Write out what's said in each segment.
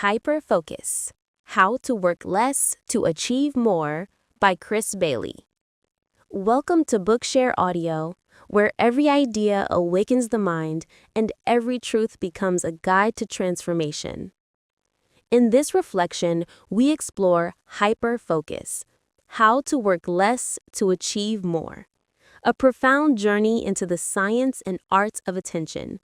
Hyperfocus: How to Work Less to Achieve More by Chris Bailey. Welcome to Bookshare Audio, where every idea awakens the mind and every truth becomes a guide to transformation. In this reflection, we explore hyperfocus: How to Work Less to Achieve More, a profound journey into the science and art of attention,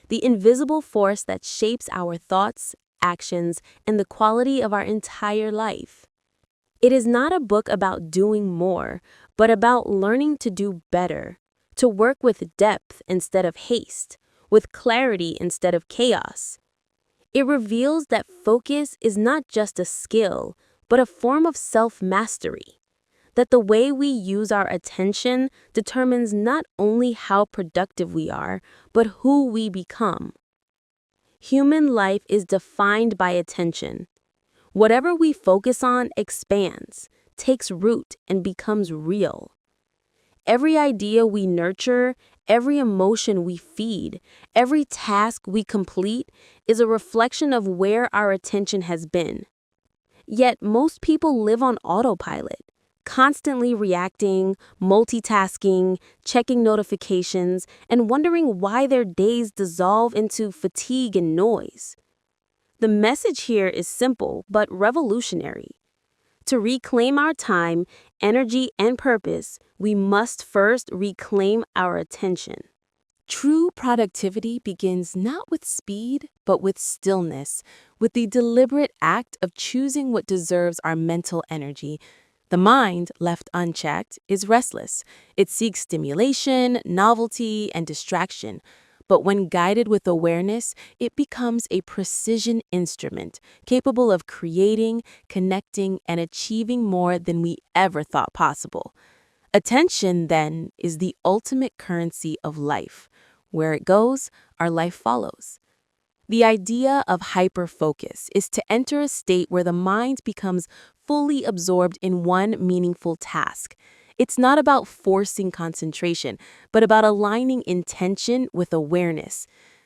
the invisible force that shapes our thoughts, actions, and the quality of our entire life. It is not a book about doing more, but about learning to do better, to work with depth instead of haste, with clarity instead of chaos. It reveals that focus is not just a skill, but a form of self-mastery, that the way we use our attention determines not only how productive we are, but who we become. Human life is defined by attention. Whatever we focus on expands, takes root, and becomes real. Every idea we nurture, every emotion we feed, every task we complete is a reflection of where our attention has been. Yet most people live on autopilot, constantly reacting, multitasking, checking notifications, and wondering why their days dissolve into fatigue and noise. The message here is simple but revolutionary. To reclaim our time, energy, and purpose, we must first reclaim our attention. True productivity begins not with speed, but with stillness, with the deliberate act of choosing what deserves our mental energy. The mind, left unchecked, is restless. It seeks stimulation, novelty, and distraction. But when guided with awareness, it becomes a precision instrument, capable of creating, connecting, and achieving more than we ever thought possible. Attention, then, is the ultimate currency of life. Where it goes, our life follows. The idea of hyperfocus is to enter a state where the mind becomes fully absorbed in one meaningful task. It's not about forcing concentration, but about aligning intention with awareness.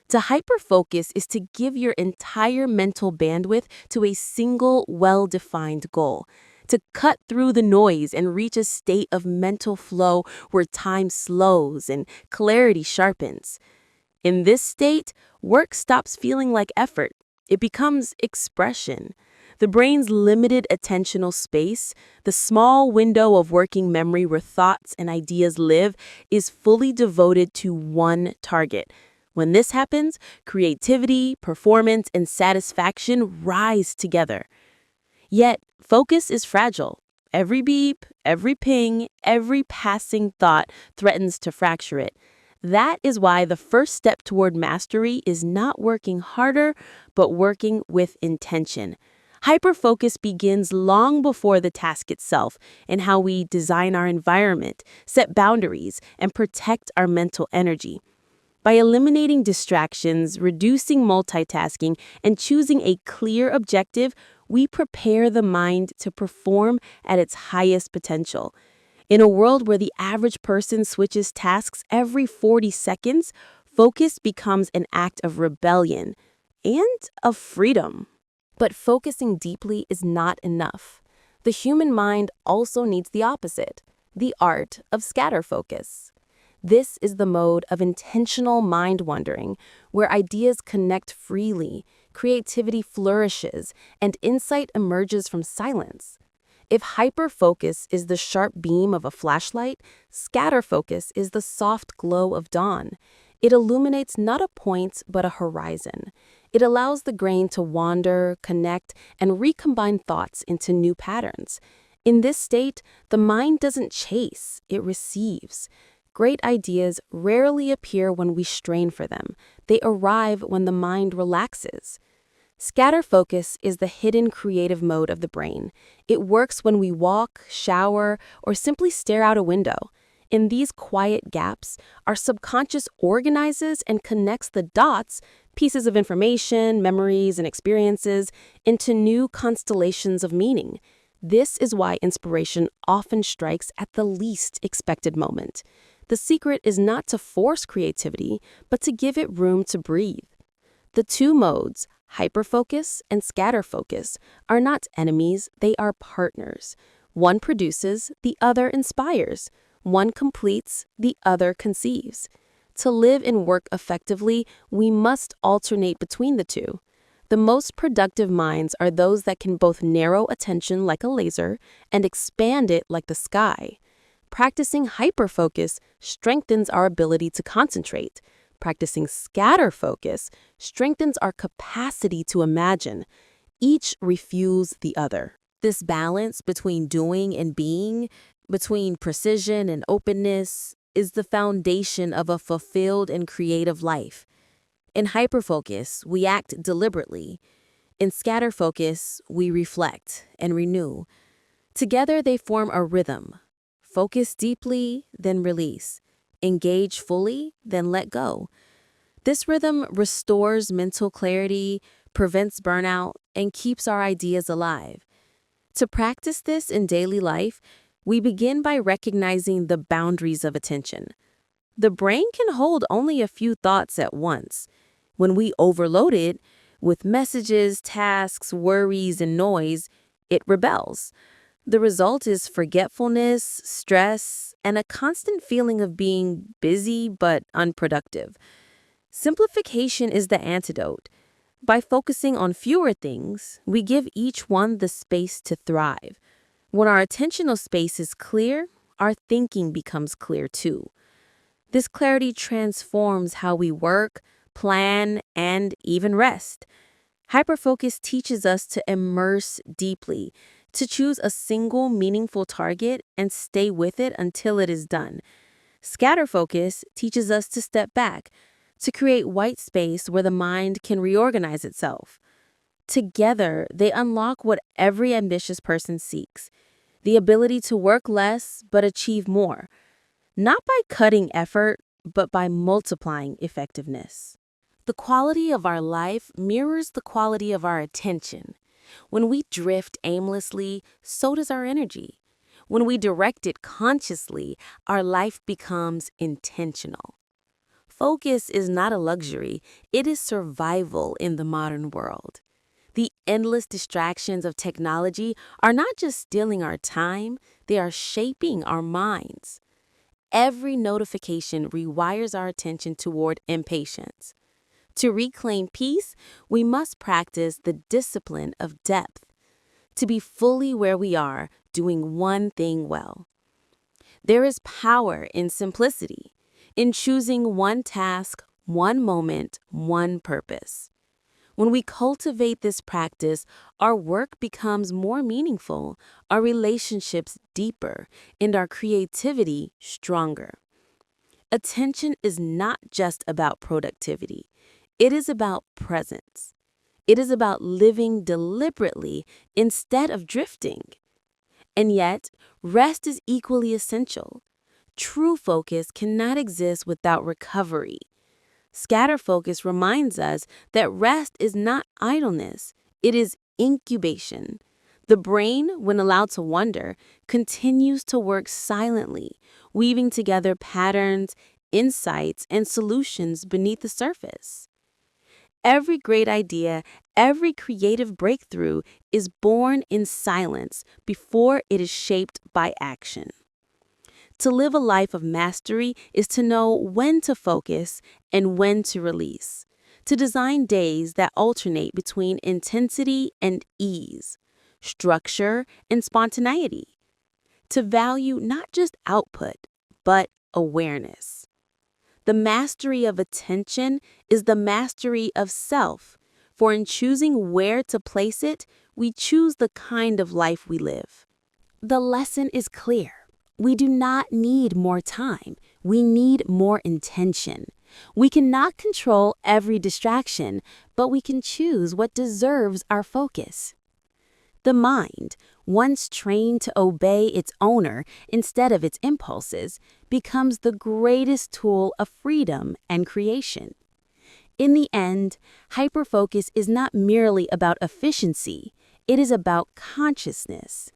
To hyperfocus is to give your entire mental bandwidth to a single, well-defined goal. To cut through the noise and reach a state of mental flow where time slows and clarity sharpens. In this state, work stops feeling like effort. It becomes expression. The brain's limited attentional space, the small window of working memory where thoughts and ideas live, is fully devoted to one target. When this happens, creativity, performance, and satisfaction rise together. Yet, focus is fragile. Every beep, every ping, every passing thought threatens to fracture it. That is why the first step toward mastery is not working harder, but working with intention. Hyperfocus begins long before the task itself in how we design our environment, set boundaries, and protect our mental energy. By eliminating distractions, reducing multitasking, and choosing a clear objective, we prepare the mind to perform at its highest potential. In a world where the average person switches tasks every 40 seconds, focus becomes an act of rebellion and of freedom. But focusing deeply is not enough. The human mind also needs the opposite, the art of scatterfocus. This is the mode of intentional mind wandering, where ideas connect freely, creativity flourishes, and insight emerges from silence. If hyperfocus is the sharp beam of a flashlight, scatterfocus is the soft glow of dawn. It illuminates not a point, but a horizon. It allows the brain to wander, connect, and recombine thoughts into new patterns. In this state, the mind doesn't chase, it receives. Great ideas rarely appear when we strain for them. They arrive when the mind relaxes. Scatterfocus is the hidden creative mode of the brain. It works when we walk, shower, or simply stare out a window. In these quiet gaps, our subconscious organizes and connects the dots, pieces of information, memories, and experiences, into new constellations of meaning. This is why inspiration often strikes at the least expected moment. The secret is not to force creativity, but to give it room to breathe. The two modes, Hyperfocus and scatterfocus are not enemies, they are partners. One produces, the other inspires. One completes, the other conceives. To live and work effectively, we must alternate between the two. The most productive minds are those that can both narrow attention like a laser and expand it like the sky. Practicing hyperfocus strengthens our ability to concentrate. Practicing scatterfocus strengthens our capacity to imagine. Each refuels the other. This balance between doing and being, between precision and openness, is the foundation of a fulfilled and creative life. In hyperfocus, we act deliberately. In scatterfocus, we reflect and renew. Together, they form a rhythm. Focus deeply, then release. Engage fully, then let go. This rhythm restores mental clarity, prevents burnout, and keeps our ideas alive. To practice this in daily life, we begin by recognizing the boundaries of attention. The brain can hold only a few thoughts at once. When we overload it with messages, tasks, worries, and noise, it rebels. The result is forgetfulness, stress, and a constant feeling of being busy but unproductive. Simplification is the antidote. By focusing on fewer things, we give each one the space to thrive. When our attentional space is clear, our thinking becomes clear too. This clarity transforms how we work, plan, and even rest. Hyperfocus teaches us to immerse deeply, to choose a single meaningful target and stay with it until it is done. Scatterfocus teaches us to step back, to create white space where the mind can reorganize itself. Together, they unlock what every ambitious person seeks: the ability to work less but achieve more, not by cutting effort, but by multiplying effectiveness. The quality of our life mirrors the quality of our attention. When we drift aimlessly, so does our energy. When we direct it consciously, our life becomes intentional. Focus is not a luxury, it is survival in the modern world. The endless distractions of technology are not just stealing our time, they are shaping our minds. Every notification rewires our attention toward impatience. To reclaim peace, we must practice the discipline of depth, to be fully where we are, doing one thing well. There is power in simplicity, in choosing one task, one moment, one purpose. When we cultivate this practice, our work becomes more meaningful, our relationships deeper, and our creativity stronger. Attention is not just about productivity. It is about presence. It is about living deliberately instead of drifting. And yet, rest is equally essential. True focus cannot exist without recovery. Scatterfocus reminds us that rest is not idleness, it is incubation. The brain, when allowed to wander, continues to work silently, weaving together patterns, insights, and solutions beneath the surface. Every great idea, every creative breakthrough is born in silence before it is shaped by action. To live a life of mastery is to know when to focus and when to release, to design days that alternate between intensity and ease, structure and spontaneity, to value not just output, but awareness. The mastery of attention is the mastery of self, for in choosing where to place it, we choose the kind of life we live. The lesson is clear. We do not need more time. We need more intention. We cannot control every distraction, but we can choose what deserves our focus. The mind, once trained to obey its owner instead of its impulses, becomes the greatest tool of freedom and creation. In the end, hyperfocus is not merely about efficiency, it is about consciousness.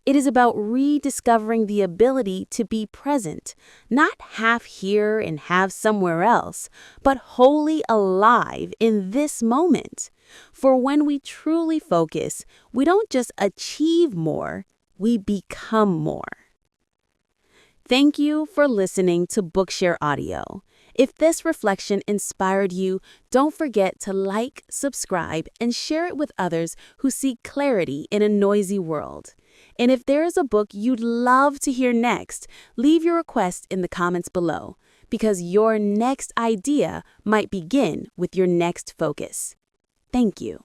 It is about rediscovering the ability to be present, not half here and half somewhere else, but wholly alive in this moment. For when we truly focus, we don't just achieve more, we become more. Thank you for listening to Bookshare Audio. If this reflection inspired you, don't forget to like, subscribe, and share it with others who seek clarity in a noisy world. And if there is a book you'd love to hear next, leave your request in the comments below, because your next idea might begin with your next focus. Thank you.